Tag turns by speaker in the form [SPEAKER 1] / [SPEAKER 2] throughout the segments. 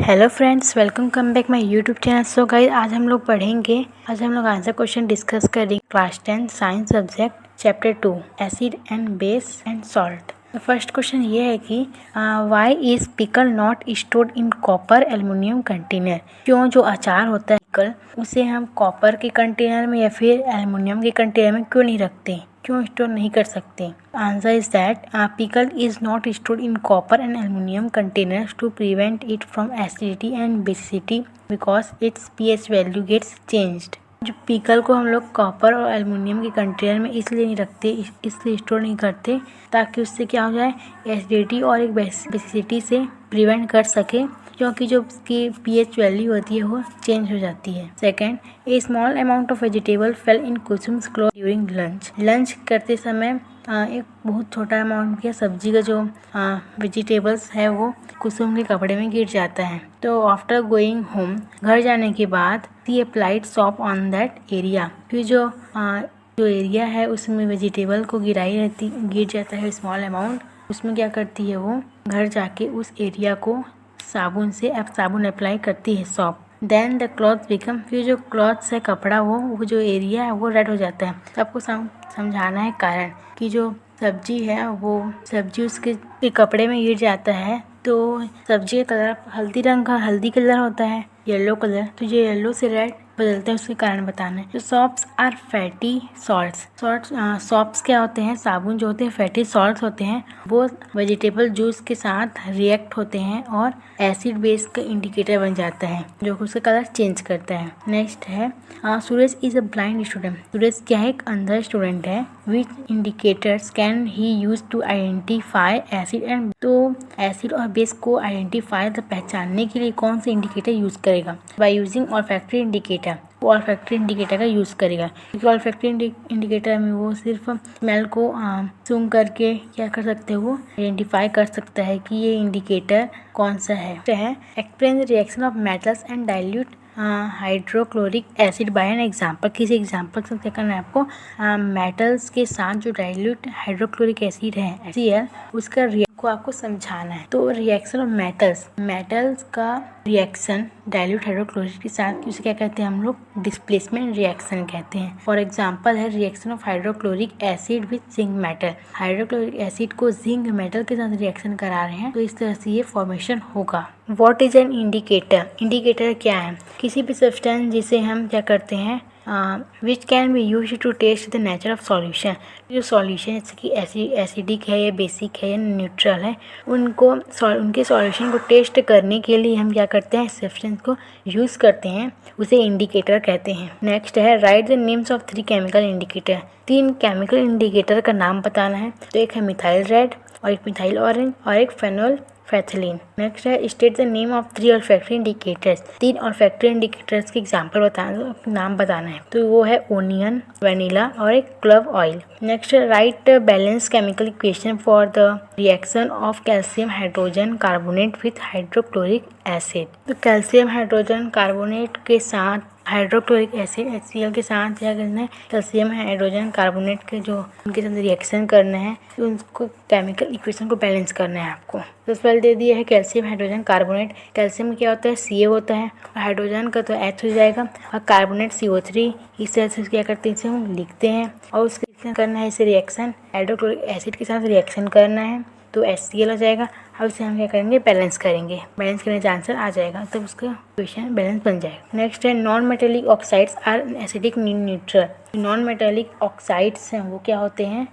[SPEAKER 1] Hello friends, welcome come back my YouTube channel. So guys, आज हम लोग answer question discuss करेंगे class 10 science subject chapter 2 acid and base and salt. तो first question ये है कि why is pickle not stored in copper aluminium container. क्यों जो अचार होता है पिकल उसे हम कॉपर के कंटेनर में या फिर एल्युमिनियम के कंटेनर में क्यों नहीं रखते, क्यों स्टोर नहीं कर सकते। Answer is that pickle is not stored in copper and aluminium containers to prevent it from acidity and basicity because its pH value gets changed. जो पिकल को हम लोग कॉपर और एल्युमिनियम के कंटेनर में इसलिए नहीं रखते, इसलिए स्टोर नहीं करते ताकि उससे क्या हो जाए, एसिडिटी और एक बेसिसिटी से प्रिवेंट कर सके, क्योंकि जो उसकी pH वैल्यू होती है वो चेंज हो जाती है। Second, a small amount of vegetable fell in Kusum's cloth during lunch. Lunch करते समय एक बहुत छोटा अमाउंट के सब्जी का जो वेजिटेबल्स है वो कुसुम के कपड़े में गिर जाता है। तो आफ्टर गोइंग होम, घर जाने के बाद she applied soap on that area. फिर जो एरिया है उसमें वेजिटेबल को गिर जाता है स्मॉल अमाउंट, उसमें क्या करती है वो घर जाके उस एरिया को साबुन अप्लाई करती है, soap. Then the cloth become, फिर जो क्लॉथ है कपड़ा वो जो एरिया है वो रेड हो जाता है। तो आपको समझाना है कारण कि जो सब्जी है वो सब्जी उसके कपड़े में गिर जाता है तो सब्जी का कलर हल्दी कलर होता है, येलो कलर, तो जो येलो से रेड बदलते हैं उसके कारण बताना है। तो soaps are fatty salts. Soaps क्या होते हैं, साबुन जो होते हैं फैटी सॉल्ट्स होते हैं, वो वेजिटेबल जूस के साथ रिएक्ट होते हैं और एसिड बेस का इंडिकेटर बन जाता है जो उसका कलर चेंज करता है। नेक्स्ट है Suresh is a blind student. Suresh क्या है, एक अंधा स्टूडेंट है। Which indicators can he use to identify acid and. तो एसिड और बेस को आइडेंटिफाई पहचानने के लिए कौन सा इंडिकेटर यूज करेगा, बाय यूजिंग ऑल्फैक्टरी इंडिकेटर। वो ऑल्फैक्टरी इंडिकेटर का यूज करेगा, क्योंकि ऑल्फैक्टरी इंडिकेटर में वो सिर्फ स्मेल को सूंघ करके क्या कर सकते हैं, वो आइडेंटिफाई कर सकता है कि ये इंडिकेटर कौन सा है। Explain the reaction of metals and dilute hydrochloric acid by an example. किसी एग्जाम्पल से क्या करना है आपको, मेटल्स के साथ जो डाइल्यूट हाइड्रोक्लोरिक एसिड है HCl, उसका को आपको समझाना है। तो रिएक्शन ऑफ मेटल्स का रिएक्शन डाइल्यूट हाइड्रोक्लोरिक के साथ उसे क्या कहते हैं हम लोग, डिस्प्लेसमेंट रिएक्शन कहते हैं। फॉर एग्जांपल है reaction of hydrochloric acid with zinc metal. Hydrochloric acid को जिंक मेटल के साथ रिएक्शन करा रहे हैं तो इस तरह से ये फॉर्मेशन होगा। What is an indicator. Indicator क्या है, किसी भी सब्सटेंस जिसे हम क्या करते हैं which can be use to test the nature of solution. जो सॉल्यूशन जैसे कि एसिडिक है या बेसिक है या न्यूट्रल है, उनके सॉल्यूशन को टेस्ट करने के लिए हम क्या करते हैं, सब्सटेंस को यूज़ करते हैं, उसे इंडिकेटर कहते हैं। नेक्स्ट है right the names of 3 chemical indicator. 3 chemical indicator का नाम बताना है। तो एक है मिथाइल रेड और एक मिथाइल ऑरेंज और एक फेनोल फैथिलीन। नेक्स्ट है state the name of 3 olfactory indicators. 3 olfactory indicators के एग्जांपल नाम बताना है। तो वो है ओनियन, वनीला और एक क्लव ऑयल। नेक्स्ट है right balance chemical equation for the reaction of calcium hydrogen carbonate with hydrochloric acid. तो कैल्शियम हाइड्रोजन कार्बोनेट के साथ हाइड्रोक्लोरिक एसिड HCl के साथ क्या करना है, कैल्शियम हाइड्रोजन कार्बोनेट के जो उनके साथ रिएक्शन करना है, तो उनको केमिकल इक्वेशन को बैलेंस करना है आपको। तो पहले दे दिया है कैल्शियम हाइड्रोजन कार्बोनेट। कैल्शियम क्या होता है, Ca होता है, और हाइड्रोजन का तो H हो जाएगा, और कार्बोनेट CO3। इस तरह से क्या करते हैं, इसे हम लिखते हैं और उसके करना है इसे रिएक्शन हाइड्रोक्लोरिक एसिड के साथ रिएक्शन करना है तो HCl हो जाएगा। अब इसे हम क्या करेंगे, बैलेंस करेंगे, बैलेंस करने से आंसर आ जाएगा, तब उसका इक्वेशन बैलेंस बन जाएगा। नेक्स्ट है non metallic oxides are acidic neutral. Non metallic oxides हैं वो क्या होते हैं,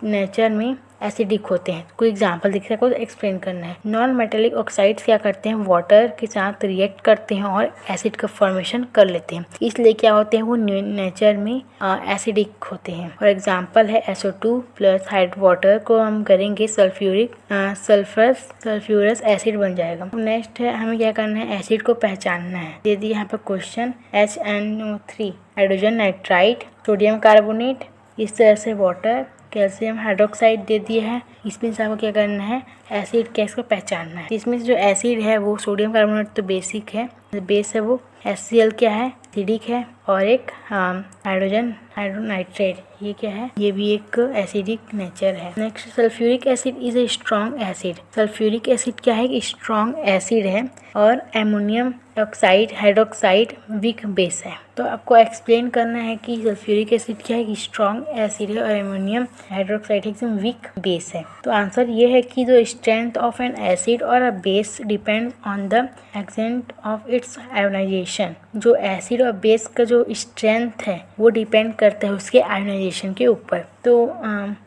[SPEAKER 1] नेचर में एसिडिक होते हैं। कोई एग्जांपल दिख रहा है, को एक्सप्लेन करना है। नॉन मेटेलिक ऑक्साइड्स क्या करते हैं, वाटर के साथ रिएक्ट करते हैं और एसिड का फॉर्मेशन कर लेते हैं, इसलिए क्या होते हैं, वो नेचर में एसिडिक होते हैं। फॉर एग्जांपल है SO2 प्लस वाटर को हम करेंगे सल्फ्यूरस एसिड बन जाएगा। नेक्स्ट है हमें क्या करना है, एसिड को पहचानना है। दे दिए यहाँ पर question HNO3 hydrogen nitride, sodium carbonate, इस तरह से वाटर, कैल्शियम हाइड्रोक्साइड दे दिया है। इसमें से आपको क्या करना है, एसिड गैस को पहचानना है। इसमें से जो एसिड है वो सोडियम कार्बोनेट तो बेसिक है, बेस है वो। HCl क्या है, एसिडिक है, और एक हाइड्रोजन हाइड्रोनाइट्रेट, ये क्या है, ये भी एक एसिडिक नेचर है। Next sulphuric acid is a strong acid. Sulphuric acid क्या है, स्ट्रॉन्ग एसिड है और ammonium oxide hydroxide weak base है। तो आपको एक्सप्लेन करना है कि सल्फ्यूरिक एसिड क्या है, स्ट्रॉन्ग एसिड है और एमोनियम हाइड्रोक्साइड एकदम वीक बेस है। तो आंसर ये है कि जो स्ट्रेंथ ऑफ एन एसिड और a base depend on the extent of its ionization. जो एसिड और बेस का जो स्ट्रेंथ है वो डिपेंड करता है उसके आयोनाइजेशन के ऊपर। तो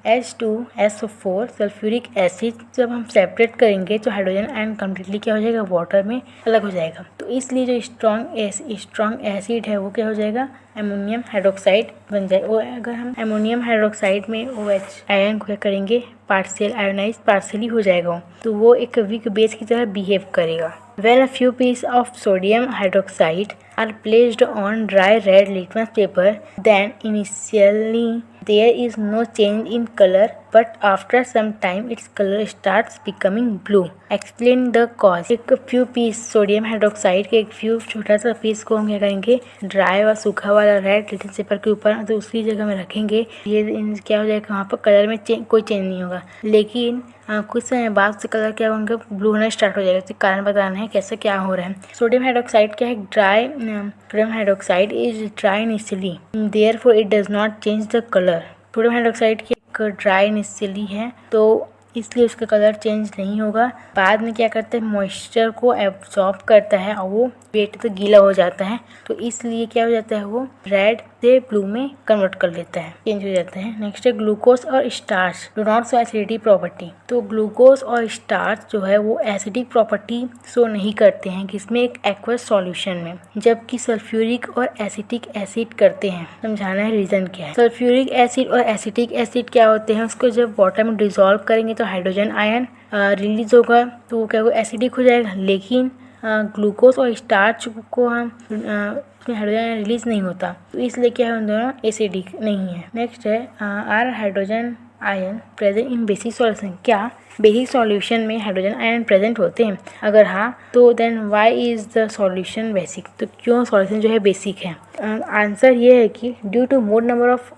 [SPEAKER 1] H2SO4 सल्फ्यूरिक एसिड जब हम सेपरेट करेंगे तो हाइड्रोजन आयन कम्प्लीटली क्या हो जाएगा, वाटर में अलग हो जाएगा। तो इसलिए जो स्ट्रॉन्ग एसिड है वो क्या हो जाएगा, एमोनियम हाइड्रोक्साइड बन जाए। और अगर हम एमोनियम हाइड्रोक्साइड में OH आयन को क्या करेंगे, पार्शियल आयोनाइज पार्शियली हो जाएगा, तो वो एक वीक बेस की तरह बिहेव करेगा। When a few pieces of sodium hydroxide are placed on dry red litmus paper, then initially there is no change in color, but after some time its color starts becoming blue. Explain the cause. एक few piece sodium hydroxide के एक few छोटा सा piece को हम क्या करेंगे, dry और सूखा वाला रेड लिटमस पेपर के ऊपर दूसरी जगह में रखेंगे। ये क्या हो जाएगा, वहाँ पर कलर में कोई चेंज नहीं होगा, लेकिन कुछ समय बाद से कलर क्या होंगे, ब्लू होना स्टार्ट हो जाएगा। तो कारण बताना है कैसे क्या हो रहा है। सोडियम हाइड्रोक्साइड क्या है, sodium hydroxide is dry initially, therefore it does not change the colour. Sodium hydroxide की एक ड्राई इनिशियली है तो इसलिए उसका कलर चेंज नहीं होगा। बाद में क्या करता है, मॉइस्चर को एब्जॉर्ब करता है और वो वेट तो गीला हो जाता है, तो इसलिए क्या हो जाता है, वो रेड से ब्लू में कन्वर्ट कर लेता है, चेंज हो जाता है। नेक्स्ट है ग्लूकोज और starch do not show acidity property. तो ग्लूकोज और स्टार्च जो है वो एसिडिक प्रॉपर्टी शो नहीं करते हैं, किसमें, एक एक्वस सॉल्यूशन में, जबकि सल्फ्यूरिक और एसिटिक एसिड करते हैं। समझाना है रीजन क्या है। सल्फ्यूरिक एसिड और एसिटिक एसिड क्या होते हैं, उसको जब वाटर में डिसॉल्व करेंगे तो हाइड्रोजन आयन रिलीज होगा, तो वो क्या होगा, एसिडिक हो जाएगा। लेकिन ग्लूकोज और स्टार्च को हम उसमें हाइड्रोजन रिलीज नहीं होता, तो इसलिए क्या है, उन दोनों एसिडिक नहीं है। नेक्स्ट है are hydrogen ion present in basic solution. क्या बेसिक सॉल्यूशन में हाइड्रोजन आयन प्रेजेंट होते हैं? अगर हाँ तो then why is the solution basic. तो क्यों सॉल्यूशन जो है बेसिक है? आंसर ये है कि due to more number of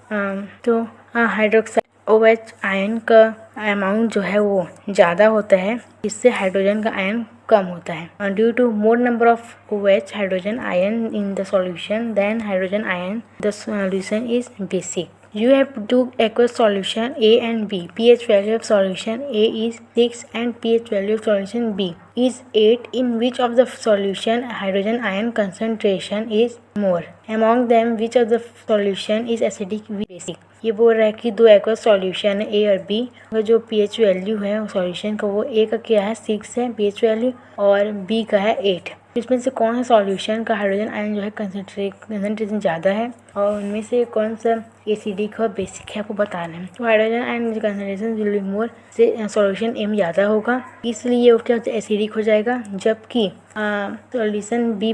[SPEAKER 1] तो हाइड्रोक्साइड OH आयन का अमाउंट जो है वो ज़्यादा होता है, इससे हाइड्रोजन का आयन कम होता है। Due to more number of OH hydrogen ion in the solution then hydrogen ion the solution is basic. You have two aqueous solution A and B. pH value of solution A is 6 and pH value of solution B is 8. In which of the solution hydrogen ion concentration is more? Among them which of the solution is acidic basic? ये बोल रहा है कि दो aqueous solution है A और B, अगर जो pH वैल्यू है सॉल्यूशन का वो A का क्या है 6 है pH वैल्यू और B का है 8। इसमें से कौन सा सॉल्यूशन का हाइड्रोजन आयन जो है कंसंट्रेशन ज़्यादा है और उनमें से कौन सा एसिडिक और बेसिक है आपको बताना है। तो hydrogen ion concentration will be more से सॉल्यूशन M ज़्यादा होगा, इसलिए वो क्या होता है, एसिडिक हो जाएगा। जबकि सॉल्यूशन B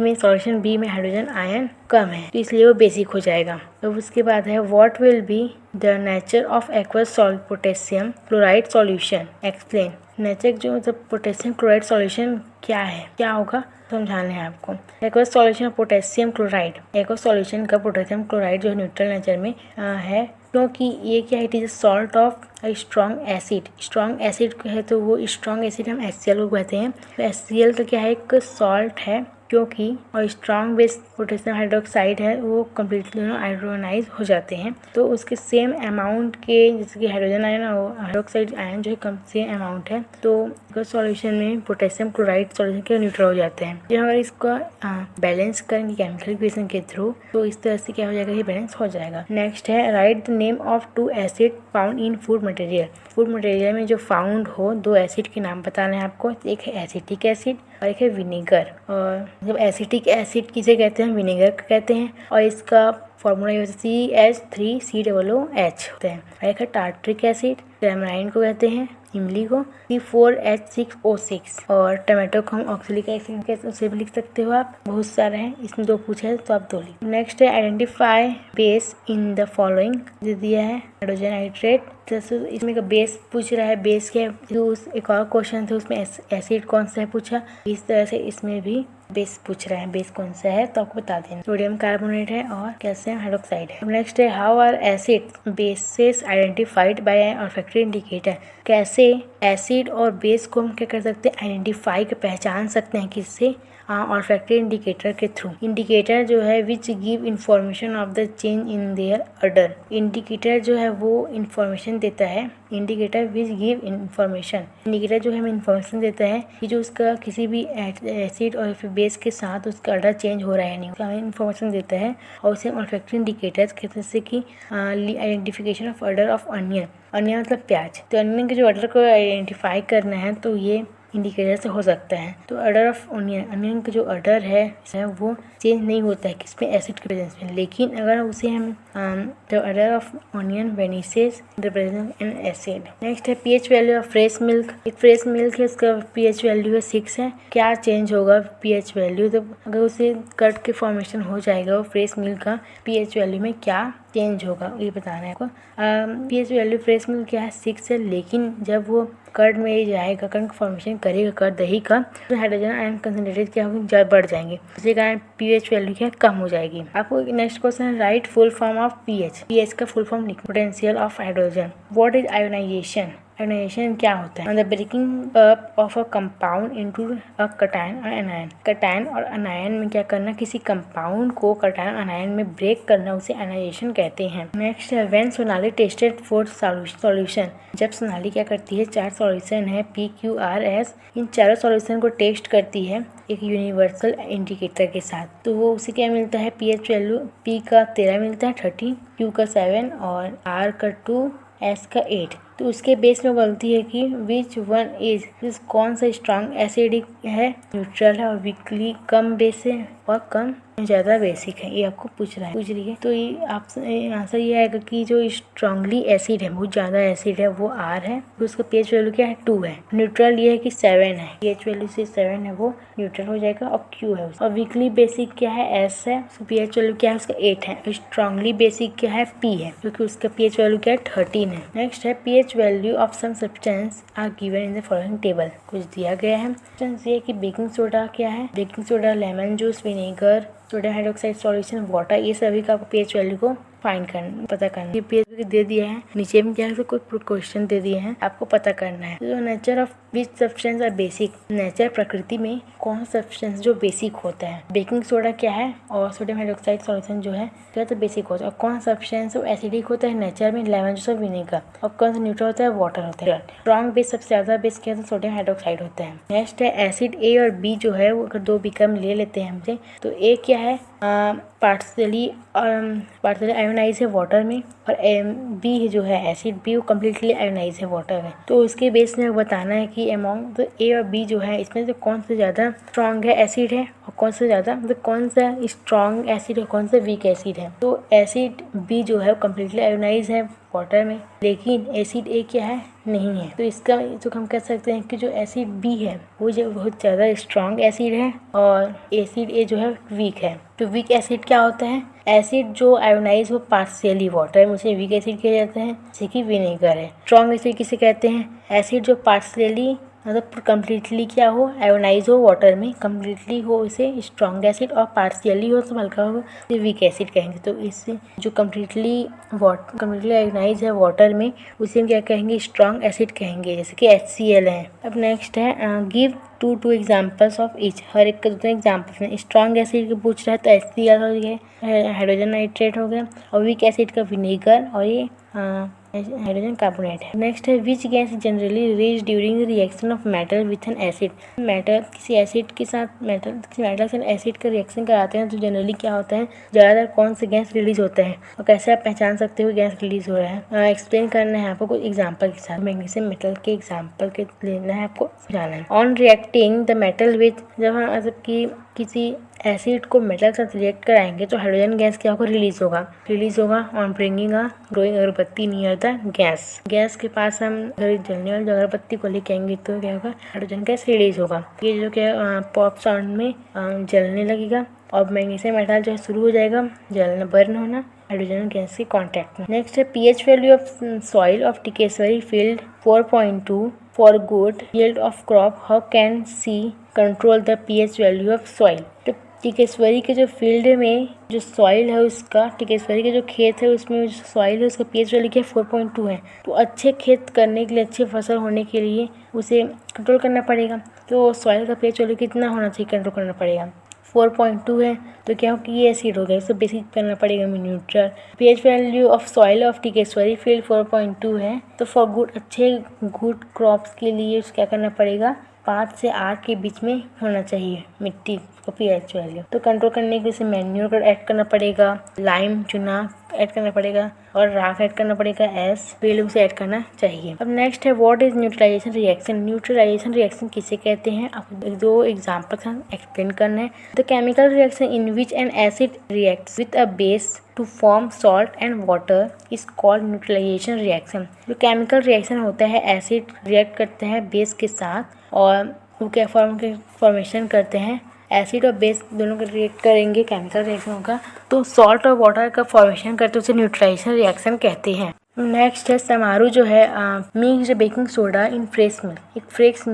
[SPEAKER 1] में हाइड्रोजन आयन कम है, तो इसलिए वो बेसिक हो जाएगा। तो उसके बाद है what will be the nature of aqueous potassium chloride solution. Explain. Nature जो मतलब पोटेशियम क्लोराइड सॉल्यूशन क्या है, क्या होगा समझाना है आपको। Aqueous solution potassium chloride, aqueous solution का पोटेशियम क्लोराइड जो न्यूट्रल नेचर में है, क्योंकि ये क्या है, it is salt of strong acid. Strong acid है तो वो स्ट्रॉन्ग एसिड हम HCl को कहते हैं। तो HCl का क्या है, एक सॉल्ट है, क्योंकि और स्ट्रॉन्ग बेस पोटेशियम हाइड्रोक्साइड है वो कम्प्लीटली दोनों आयोनाइज हो जाते हैं। तो उसके सेम अमाउंट के जैसे कि हाइड्रोजन आयन और हाइड्रोक्साइड आयन जो है कम सेम अमाउंट है, तो सॉल्यूशन में पोटेशियम क्लोराइड सॉल्यूशन के न्यूट्रल हो जाते हैं। जब अगर इसको बैलेंस करेंगे केमिकल इक्वेशन के थ्रू तो इस तरह से क्या हो जाएगा, ये बैलेंस हो जाएगा। नेक्स्ट है right the name of 2 acid found in food material. Food material में जो फाउंड हो 2 एसिड के नाम बताना है आपको। एक है एसिटिक एसिड और एक है विनेगर। और जब एसिटिक एसिड किसे कहते हैं, विनेगर कहते हैं, और इसका फॉर्मूला ये होता है CH3COOH होता है। और एक है टार्ट्रिक एसिड, टैमराइन को कहते हैं, इमली को C4H6O6। और टमाटो को हम ऑक्सैलिक एसिड कहते हैं, उसे भी लिख सकते हो आप। बहुत सारे हैं, इसमें 2 पूछे तो आप 2 लिख। नेक्स्ट है identify base in the following, दिया है हाइड्रोजन नाइट्रेट। इसमें का बेस पूछ रहा है, बेस क्या है। एक और क्वेश्चन था उसमें एसिड कौन सा है पूछा, इस तरह से इसमें भी बेस पूछ रहा है, बेस कौन सा है तो आपको बता देना। सोडियम कार्बोनेट है और कैल्शियम हाइड्रोक्साइड है। नेक्स्ट है how are acid bases identified by an olfactory indicator. कैसे एसिड और बेस को हम क्या कर सकते हैं, आइडेंटिफाई पहचान सकते हैं, किससे, ऑल्फैक्टरी इंडिकेटर के थ्रू। इंडिकेटर जो है which give information of the change in their order. Indicator जो है वो इंफॉर्मेशन देता है, indicator which give information, indicator जो है हमें इंफॉर्मेशन देता है कि जो उसका किसी भी एसिड और फिर बेस के साथ उसका ऑर्डर चेंज हो रहा है नहीं, हमें इंफॉर्मेशन देता है। और उसे ऑल्फैक्टरी इंडिकेटर्स कहते हैं, जैसे कि identification of order of onion, onion मतलब प्याज। तो अनियन के जो ऑर्डर को आइडेंटिफाई करना है तो ये इंडिकेटर से हो सकता है। तो ऑर्डर ऑफ अनियन, अनियन का जो ऑर्डर है वो चेंज नहीं होता है किसमें, एसिड के प्रेजेंस में। लेकिन अगर उसे हम the order of onion vanishes the presence in acid. Next है pH value of fresh milk. एक फ्रेश मिल्क है, उसका पीएच वैल्यू है 6 है। क्या चेंज होगा पीएच वैल्यू, तो अगर उसे कर्ड के फॉर्मेशन हो जाएगा वो फ्रेश मिल्क का पीएच वैल्यू में क्या चेंज होगा ये बताना है आपको। पीएच वैल्यू फ्रेश मिल्क क्या है 6 है, लेकिन जब वो कर्ड में जाएगा, कर्ड फॉर्मेशन करेगा कर्ड दही का, तो हाइड्रोजन आयन कंसंट्रेटेड क्या होगी, बढ़ जाएंगे, इसी कारण पीएच वैल्यू क्या कम हो जाएगी। आपको नेक्स्ट क्वेश्चन है write full form of pH. PH का फुल फॉर्म लिखो, potential of hydrogen. What is ionization, ionization क्या होता है, the breaking up of a compound into a cation और अनायन। कटायन और अनायन में क्या करना, किसी कंपाउंड को कटायन अनायन में ब्रेक करना, उसे आयोनाइजेशन कहते हैं। नेक्स्ट है व्हेन सोनाली टेस्टेड 4 सॉल्यूशन। जब सोनाली क्या करती है, 4 सॉल्यूशन है PQRS, इन चारों सॉल्यूशन को टेस्ट करती है एक यूनिवर्सल इंडिकेटर के साथ, तो वो उसे क्या मिलता है, पीएच वैल्यू P का 13 मिलता है 30, Q का 7 और R का 2, S का 8। तो उसके बेस में बोलती है कि विच वन इज कौन सा स्ट्रॉन्ग एसिडिक है, न्यूट्रल है और वीकली कम बेस है और कम ज़्यादा बेसिक है, ये आपको पूछ रही है। तो ये आप आंसर ये आएगा कि जो स्ट्रांगली एसिड है, बहुत ज़्यादा एसिड है, वो R है, तो उसका पीएच वैल्यू क्या है 2 है। न्यूट्रल ये है कि 7 है, पीएच वैल्यू से 7 है वो न्यूट्रल हो जाएगा और Q है। और वीकली बेसिक क्या है S है, उसका पीएच वैल्यू क्या है उसका 8 है। स्ट्रांगली बेसिक क्या है P है, क्योंकि उसका पीएच वैल्यू क्या है 13 है। नेक्स्ट है pH value of some substance are given in the following table. कुछ दिया गया है, सब्सटेंस ये कि बेकिंग सोडा क्या है, baking soda, lemon juice, vinegar, sodium hydroxide solution, water, ये सभी का पीएच वैल्यू को फाइंड करना, पता करना। ये पीएच वैल्यू दे दिया है, नीचे में क्या है कोई क्वेश्चन दे दिए हैं, आपको पता करना है। तो nature of which substance are basic, nature प्रकृति में कौन सा सब्सटेंस जो बेसिक होता है। बेकिंग सोडा क्या है और सोडियम हाइड्रोक्साइड सॉल्यूशन जो है क्या तो बेसिक होता है। और कौन सा सब्सटेंस वो एसिडिक होता है नेचर में, लेमन जूस और विनेगर। और कौन सा न्यूट्रल होता है, वाटर होता है। स्ट्रॉन्ग बेस सबसे ज्यादा बेस क्या है, सोडियम हाइड्रोक्साइड होता है। नेक्स्ट है एसिड ए और बी जो है वो अगर दो विक्रम ले लेते हैं हमसे, तो ए क्या है पार्शियली आयोनाइज है वाटर में, और बी जो है एसिड बी वो कम्प्लीटली आयोनाइज है वाटर में। तो उसके बेस में बताना है कि अमॉन्ग तो ए और बी जो है इसमें से कौन सा ज़्यादा स्ट्रॉन्ग है एसिड है और कौन सा ज़्यादा मतलब कौन सा स्ट्रॉन्ग एसिड है कौन सा वीक एसिड है। तो एसिड बी जो है कम्प्लीटली आयोनाइज है वाटर में, लेकिन एसिड ए क्या है नहीं है। तो इसका तो हम कह सकते हैं कि जो एसिड बी है वो जो बहुत ज़्यादा स्ट्रॉन्ग एसिड है और एसिड ए जो है वीक है। तो वीक एसिड क्या होता है, एसिड जो आयोनाइज हो पार्शियली वाटर में उसे वीक एसिड कहा जाता है, जैसे कि विनेगर है। स्ट्रॉन्ग एसिड किसे कहते हैं, एसिड जो पार्शियली मतलब कम्प्लीटली क्या हो आयोनाइज हो वाटर में, कम्प्लीटली हो इसे स्ट्रॉन्ग एसिड, और पार्शियली हो तो हल्का हो तो वीक एसिड कहेंगे। तो इससे जो कम्प्लीटली आयोनाइज है वाटर में उसे हम क्या कहेंगे, स्ट्रॉन्ग एसिड कहेंगे, जैसे कि HCl है। अब नेक्स्ट है give two examples of each, हर एक का दो एग्जाम्पल है। स्ट्रॉन्ग एसिड के पूछ रहा है तो HCl हो गया, हाइड्रोजन नाइट्रेट हो गया, और वीक एसिड का विनेगर और ये हाइड्रोजन कार्बोनेट है। नेक्स्ट है which gas generally release during reaction of metal with an acid. Metal किसी एसिड के साथ मेटल से एसिड का रिएक्शन कराते हैं तो जनरली क्या होता है, ज़्यादातर कौन सा गैस रिलीज होता है और कैसे आप पहचान सकते हो गैस रिलीज हो रहा है। एक्सप्लेन करना है आपको कुछ एग्जाम्पल के साथ, मैग्नीशियम मेटल के एग्जाम्पल के लेना है आपको जाना है। On reacting the metal with, जब हम मतलब कि किसी एसिड को मेटल के साथ रिएक्ट कराएंगे तो हाइड्रोजन गैस क्या होगा, रिलीज होगा ऑन ब्रिंगिंग अ ग्रोइंग अगरबत्ती नियर द गैस के पास हम जलने वाली अगरबत्ती को लेके आएंगे तो क्या होगा, हाइड्रोजन गैस रिलीज होगा। ये जो क्या पॉप साउंड में जलने लगेगा और मैग्नीशियम मेटल जो है शुरू हो जाएगा जलना, बर्न होना हाइड्रोजन गैस के कांटेक्ट में। नेक्स्ट है pH value of soil of Tikeshwari field 4.2 for good yield of crop, how can she control the pH value of soil. तो टिकेश्वरी के जो फील्ड में जो सॉइल है उसका, टिकेश्वरी के जो खेत है उसमें जो सॉइल है उसका pH वैल्यू क्या 4.2 है। तो अच्छे खेत करने के लिए, अच्छी फसल होने के लिए उसे कंट्रोल करना पड़ेगा। तो सॉइल का pH वैल्यू कितना होना चाहिए, कंट्रोल करना पड़ेगा। 4.2 है तो क्या हो कि ये एसिड हो गया, इसको बेसिक करना पड़ेगा neutral. pH value of soil of Tikeshwari field 4.2 है। तो फॉर गुड क्रॉप्स के लिए क्या करना पड़ेगा, 5 से 8 के बीच में होना चाहिए मिट्टी का pH वैल्यू। तो कंट्रोल करने के लिए मैन्योर ऐड करना पड़ेगा, लाइम चूना ऐड करना पड़ेगा और राख ऐड करना पड़ेगा, एस फील्ड से ऐड करना चाहिए। अब नेक्स्ट है what is neutralization reaction. Neutralization reaction किसे कहते हैं, अब 2 एग्जांपल्स हम एक्सप्लेन करना है। The chemical reaction in which an acid reacts with a base to form salt and water is called neutralization reaction. जो केमिकल रिएक्शन होता है, एसिड रिएक्ट करते हैं बेस के साथ और वो क्या फॉर्मेशन करते हैं, एसिड और बेस दोनों का रिएक्ट करेंगे, केमिकल रिएक्शन होगा तो सॉल्ट और वाटर का फॉर्मेशन करते हैं, उसे न्यूट्रलाइजेशन रिएक्शन कहते हैं। नेक्स्ट है समारू जो है mixed baking soda in fresh milk. एक फ्रेश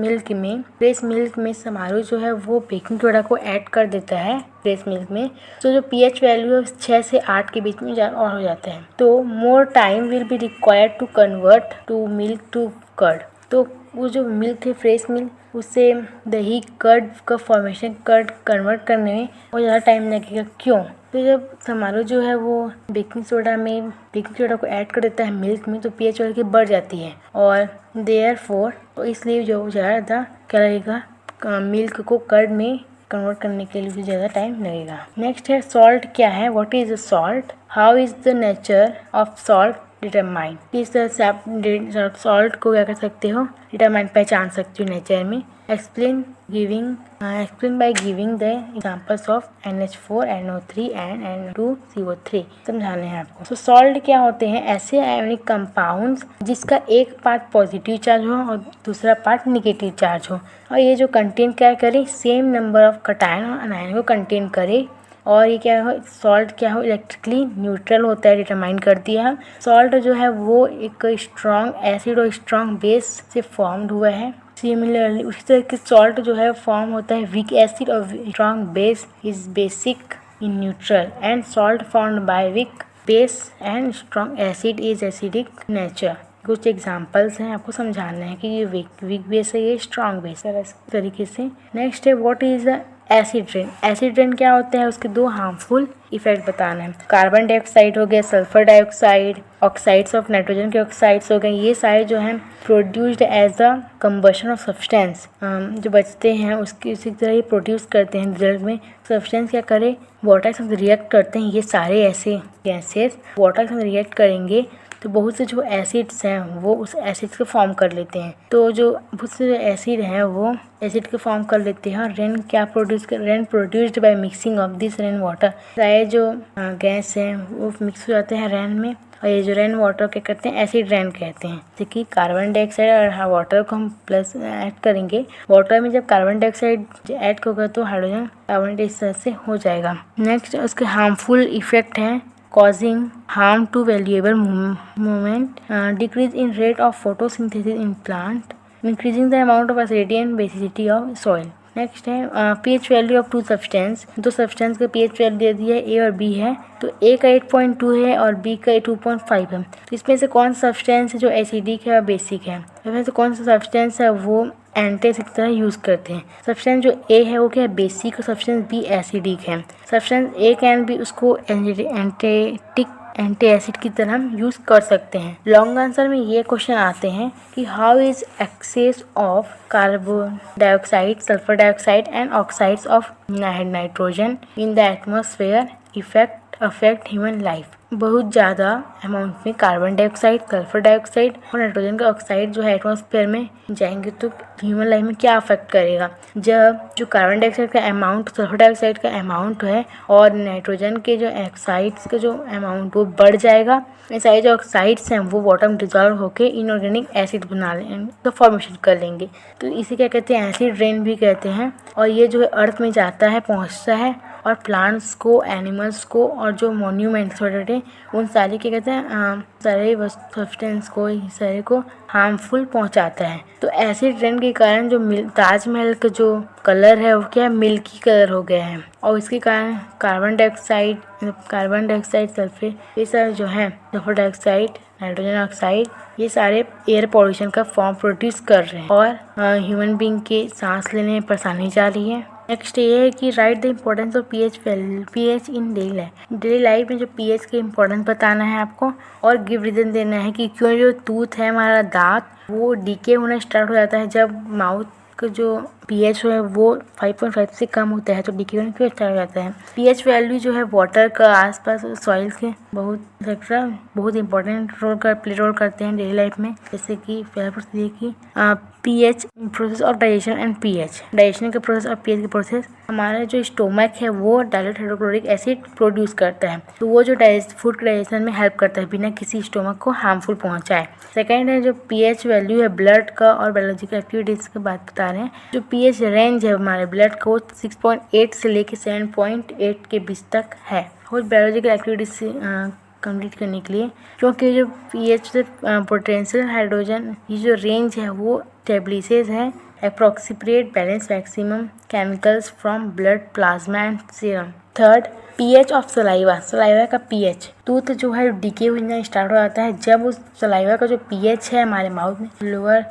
[SPEAKER 1] मिल्क में समारू जो है वो बेकिंग सोडा को ऐड कर देता है फ्रेश मिल्क में। तो जो pH वैल्यू है 6 से 8 के बीच में और हो जाता है। तो more time will be required to convert to milk to curd. तो वो जो मिल्क है फ्रेश मिल्क, उससे दही कर्ड का फॉर्मेशन, कर्ड कन्वर्ट करने में वो ज़्यादा टाइम लगेगा। क्यों? तो जब समारोह जो है वो बेकिंग सोडा को ऐड कर देता है मिल्क में तो pH वैल्यू बढ़ जाती है और देयरफॉर तो इसलिए जो ज़्यादा क्या लगेगा, मिल्क को कर्ड में कन्वर्ट करने के लिए ज़्यादा टाइम लगेगा। नेक्स्ट है सॉल्ट क्या है, what is salt, how is the nature of salt determine. किस तरह से आप सॉल्ट को क्या कर सकते हो, डिटरमाइन पहचान सकते हो नेचर में। Explain by giving the examples of NH4, NO3 and N2CO3 समझाने हैं आपको। तो सॉल्ट क्या होते हैं, ऐसे आयोनिक कंपाउंड्स जिसका एक पार्ट पॉजिटिव चार्ज हो और दूसरा पार्ट निगेटिव चार्ज हो और ये जो कंटेन क्या करे, सेम नंबर ऑफ कटायन और अनायन को कंटेन करे। और ये क्या हो, सॉल्ट क्या हो, इलेक्ट्रिकली न्यूट्रल होता है, डिटरमाइन कर दिया। सॉल्ट जो है वो एक स्ट्रॉन्ग एसिड और स्ट्रॉन्ग बेस से फॉर्म्ड हुआ है। सिमिलरली उसी तरह के सॉल्ट जो है फॉर्म होता है वीक एसिड और strong base is basic in neutral and salt formed by weak base and strong acid is acidic nature. कुछ एग्जांपल्स हैं, आपको समझाना है कि ये वीक बेस है, ये स्ट्रॉन्ग बेस है इस तरीके से। नेक्स्ट है what is the acid rain. Acid rain क्या होता है, उसके 2 हार्मफुल इफेक्ट बताना है। कार्बन डाइऑक्साइड हो गया, sulphur dioxide, oxides of nitrogen के ऑक्साइड्स हो गए, ये सारे जो हैं produced as the combustion of substance, जो बचते हैं उसकी उसी तरह ही प्रोड्यूस करते हैं। रिजल्ट में सब्सटेंस क्या करे, वाटर के साथ रिएक्ट करते हैं। ये सारे ऐसे गैसेस वाटर के साथ रिएक्ट करेंगे तो बहुत से जो एसिड्स हैं वो उस एसिड्स को फॉर्म कर लेते हैं। तो जो बहुत से जो एसिड हैं वो एसिड को फॉर्म कर लेते हैं और rain produced by mixing of this rain water. सारे जो गैस हैं वो मिक्स हो जाते हैं रेन में और ये जो रेन वाटर क्या करते हैं, एसिड रेन कहते हैं। जैसे कि कार्बन डाइऑक्साइड और वाटर को हम प्लस ऐड करेंगे, वाटर में जब कार्बन डाइऑक्साइड ऐड होगा तो हाइड्रोजन कार्बन डाइऑक्साइड से हो जाएगा। नेक्स्ट उसके हार्मफुल इफेक्ट हैं, causing harm to valuable movement, decrease in rate of photosynthesis in plant, increasing the amount of acidity and basicity of soil. Next है pH value of 2 substance. 2 substance का pH value दे दिया है, A और B है। तो A का 8.2 है और B का 2.5 है। तो इसमें से कौन सा सब्सटेंस है जो एसिडिक है और बेसिक है, इसमें से कौन सा सब्सटेंस है वो एंटीएसिड की तरह यूज़ करते हैं। सब्सटेंस जो A है वो क्या है, बेसिक, और सब्सटेंस B एसिडिक है। सब्सटेंस A कैन भी उसको एंटी एसिड की तरह हम यूज़ कर सकते हैं। लॉन्ग आंसर में ये क्वेश्चन आते हैं कि how is excess of carbon dioxide, sulphur dioxide and oxides of nitrogen in the atmosphere affect human life. बहुत ज़्यादा अमाउंट में कार्बन डाइऑक्साइड, सल्फर डाइऑक्साइड और नाइट्रोजन का ऑक्साइड जो है एटमॉस्फेयर में जाएंगे तो ह्यूमन लाइफ में क्या अफेक्ट करेगा। जब जो कार्बन डाइऑक्साइड का अमाउंट, सल्फर डाइऑक्साइड का अमाउंट है और नाइट्रोजन के जो ऑक्साइड्स का जो अमाउंट वो बढ़ जाएगा, ये सारे जो ऑक्साइड्स हैं वो वाटर में डिजॉल्व होकर इनऑर्गेनिक एसिड बना लेंगे, तो फॉर्मेशन कर लेंगे। तो इसे क्या कहते हैं, एसिड रेन भी कहते हैं। और ये जो है अर्थ में जाता है, पहुँचता है और प्लांट्स को, एनिमल्स को और जो मॉन्यूमेंट्स छोटे उन सारे क्या कहते हैं सारे सब्सटेंस को, सारे को हार्मफुल पहुंचाता है। तो एसिड रेन के कारण जो ताजमहल का जो कलर है वो क्या मिल्की कलर हो गया है, और इसके कारण कार्बन डाइऑक्साइड, सल्फर, ये सब जो है, सल्फर डाइऑक्साइड, नाइट्रोजन ऑक्साइड, ये सारे एयर पॉल्यूशन का फॉर्म प्रोड्यूस कर रहे हैं और ह्यूमन बींग के सांस लेने में परेशानी जा रही है। नेक्स्ट ये है कि right the importance of pH in daily life में जो पीएच के इम्पोर्टेंस बताना है आपको, और गिव रीजन देना है कि क्यों जो टूथ है, हमारा दांत, वो डीके होना स्टार्ट हो जाता है जब माउथ का जो पीएच है वो 5.5 से कम होता है, तो डीके होना क्यों स्टार्ट हो जाता है। पीएच वैल्यू जो है वाटर का आसपास सॉइल के बहुत इंपॉर्टेंट प्ले रोल करते हैं डेली लाइफ में। जैसे कि कि pH process of digestion and pH, digestion के प्रोसेस और पीएच के प्रोसेस। हमारा जो स्टोमक है वो डाइल्यूटेड हाइड्रोक्लोरिक एसिड प्रोड्यूस करता है, तो वो जो फूड के डाइजेशन में हेल्प करता है बिना किसी स्टोमक को हार्मफुल पहुंचाए। सेकेंड है जो पीएच वैल्यू है ब्लड का और बायोलॉजिकल एक्टिविटीज की बात बता रहे हैं। जो पीएच रेंज है हमारे ब्लड को 6.8 से लेके 7.8 के बीच तक है, और बायोलॉजिकल एक्टिविटीज से कंप्लीट करने के लिए, क्योंकि जो पीएच से पोटेंशियल हाइड्रोजन की जो रेंज है वो स्टेबलिसेस है approximate balance maximum chemicals from blood, plasma and serum. Third, pH of saliva का पीएच, टूथ जो है डीके होना स्टार्ट हो जाता है जब उस सलाइवा का जो पीएच है हमारे माउथ में लोअर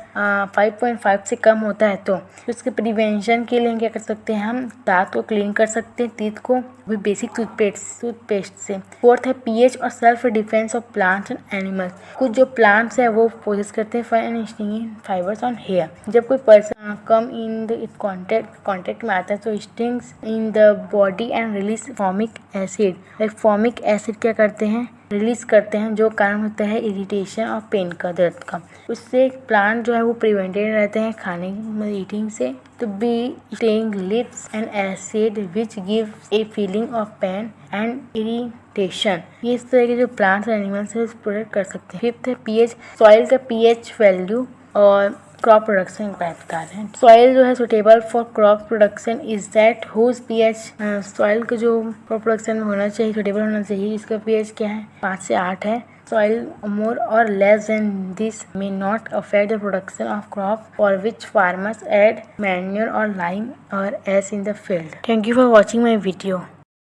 [SPEAKER 1] 5.5 से कम होता है। तो उसके प्रिवेंशन के लिए क्या कर सकते हैं, हम दांत को क्लीन कर सकते हैं, टीथ को भी बेसिक टूथपेस्ट से। फोर्थ है पीएच और self defence of plants and animals. कुछ जो प्लांट्स है वो प्रोसेस करते हैं fine and stinging fibres on hair. जब कोई person come in the contact में आता है तो stings in the body and release formic acid. Formic acid क्या करते हैं, रिलीज करते हैं, जो कारण होता है इरिटेशन और पेन का, दर्द का। उससे प्लांट जो है वो प्रिवेंटेड रहते हैं खाने ईटिंग से। तो bee staying lips and acid which give a feeling of pain and irritation. ये इस तरह के जो प्लांट्स और एनिमल्स है प्रोटेक्ट कर सकते हैं। फिफ्थ है पीएच, सॉइल का पीएच वैल्यू और क्रॉप प्रोडक्शन का बता रहे हैं। सॉइल जो है suitable for crop production is that whose pH, soil का जो क्रॉप प्रोडक्शन में होना चाहिए, सुटेबल होना चाहिए, इसका पीएच क्या है 5 से 8 है। Soil more or less than this may not affect the production of crop for which farmers add manure or lime or as in the field. Thank you for watching my video.